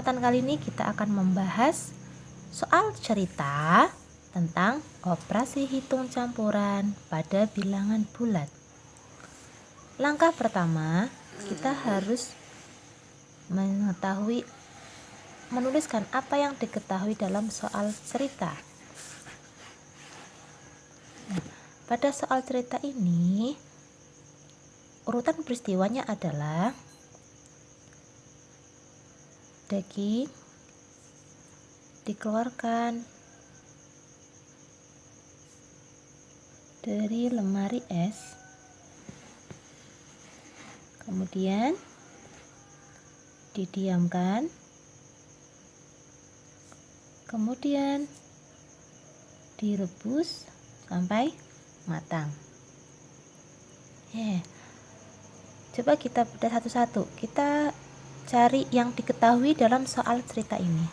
kesempatan kali ini kita akan membahas soal cerita tentang operasi hitung campuran pada bilangan bulat. Langkah pertama, kita harus menuliskan apa yang diketahui dalam soal cerita. Pada soal cerita ini, urutan peristiwanya adalah daging dikeluarkan dari lemari es, kemudian didiamkan, kemudian direbus sampai matang. Coba kita bedah satu-satu. Kita cari yang diketahui dalam soal cerita ini.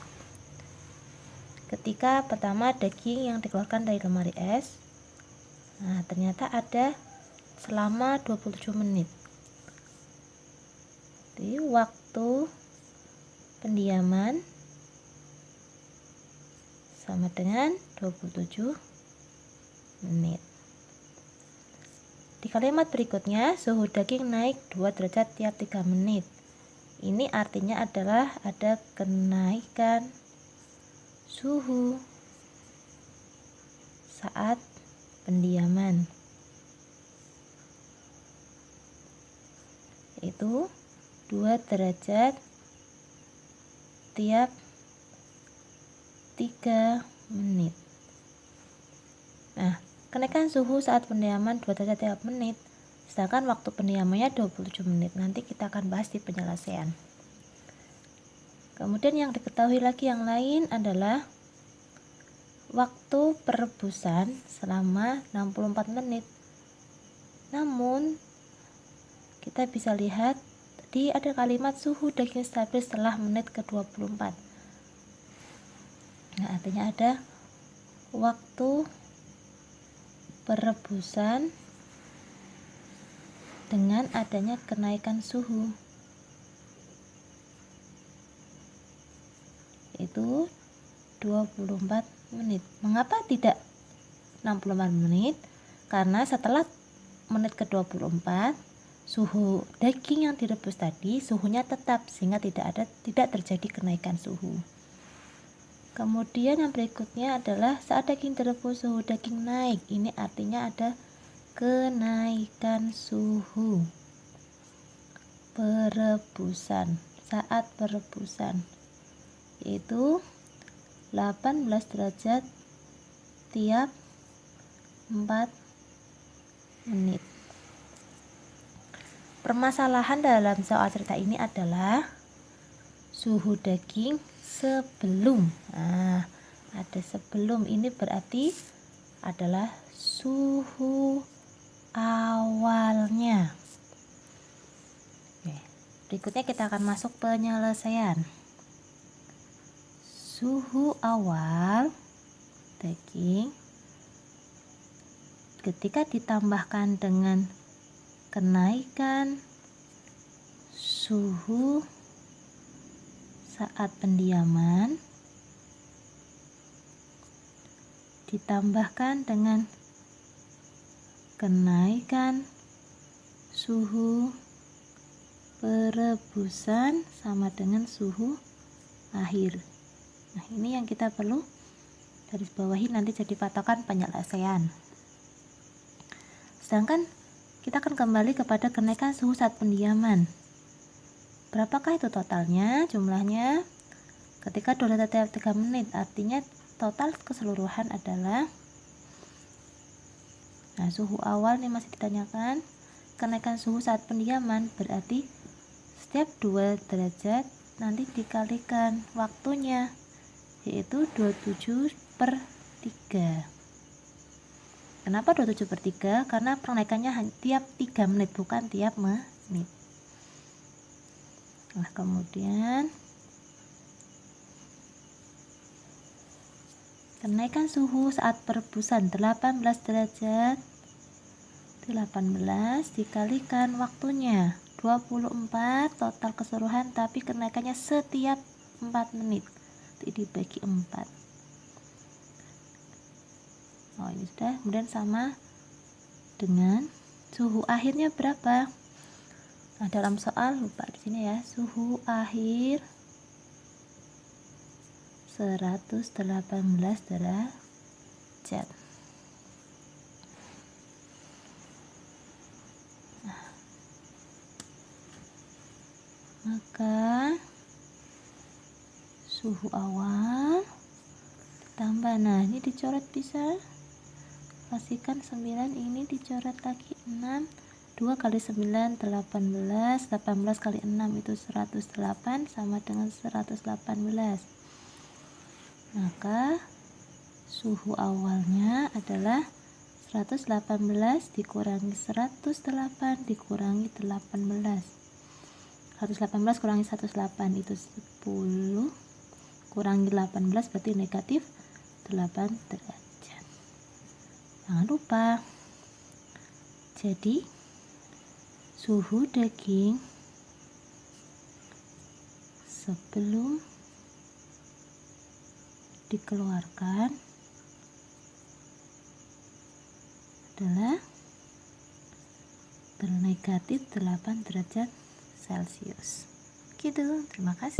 Ketika pertama daging yang dikeluarkan dari lemari es, ternyata ada selama 27 menit. Jadi waktu pendiaman sama dengan 27 menit. Di kalimat berikutnya, suhu daging naik 2 derajat tiap 3 menit. Ini artinya adalah ada kenaikan suhu saat pendiaman, yaitu 2 derajat tiap 3 menit. Kenaikan suhu saat pendiaman 2 derajat tiap menit, sedangkan waktu pendiamannya 27 menit. Nanti kita akan bahas di penyelesaian. Kemudian yang diketahui lagi yang lain adalah waktu perebusan selama 64 menit. Namun kita bisa lihat tadi ada kalimat suhu daging stabil setelah menit ke-24. Artinya ada waktu perebusan dengan adanya kenaikan suhu, yaitu 24 menit. Mengapa tidak 64 menit? Karena setelah menit ke-24 suhu daging yang direbus tadi suhunya tetap, sehingga tidak terjadi kenaikan suhu. Kemudian yang berikutnya adalah saat daging direbus suhu daging naik. Ini artinya ada kenaikan suhu perebusan saat perebusan, yaitu 18 derajat tiap 4 menit. Permasalahan dalam soal cerita ini adalah suhu daging sebelum. Ada sebelum, ini berarti adalah suhu awalnya. Berikutnya kita akan masuk penyelesaian. Suhu awal daging ketika ditambahkan dengan kenaikan suhu saat pendiaman ditambahkan dengan kenaikan suhu perebusan sama dengan suhu akhir. Ini yang kita perlu garis bawahi nanti jadi patokan penyelesaian. Sedangkan kita akan kembali kepada kenaikan suhu saat pendiaman. Berapakah itu totalnya? Jumlahnya ketika 2 derajat tiap 3 menit, artinya total keseluruhan adalah suhu awal ini masih ditanyakan. Kenaikan suhu saat pendiaman berarti setiap 2 derajat nanti dikalikan waktunya, yaitu 27/3. Kenapa 27/3? Karena kenaikannya tiap 3 menit, bukan tiap menit. Kemudian kenaikan suhu saat perebusan 18 derajat 18 dikalikan waktunya 24 total keseluruhan, tapi kenaikannya setiap 4 menit. Nanti dibagi 4. Oh, ini sudah. Kemudian sama dengan suhu akhirnya berapa? Nah, dalam soal lupa di sini ya. Suhu akhir 118 derajat. Nah, maka suhu awal ditambah, nah ini dicoret, bisa kasihkan 9, ini dicoret lagi 6, 2 kali 9 18, 18 kali 6 itu 108 sama dengan 118. Maka suhu awalnya adalah 118 dikurangi 108 dikurangi 18. 118 kurangi 108 itu 10, kurangi 18 berarti negatif 8 derajat. Jangan lupa. Jadi suhu daging sebelum dikeluarkan adalah bernegatif 8 derajat Celcius. Gitu, terima kasih.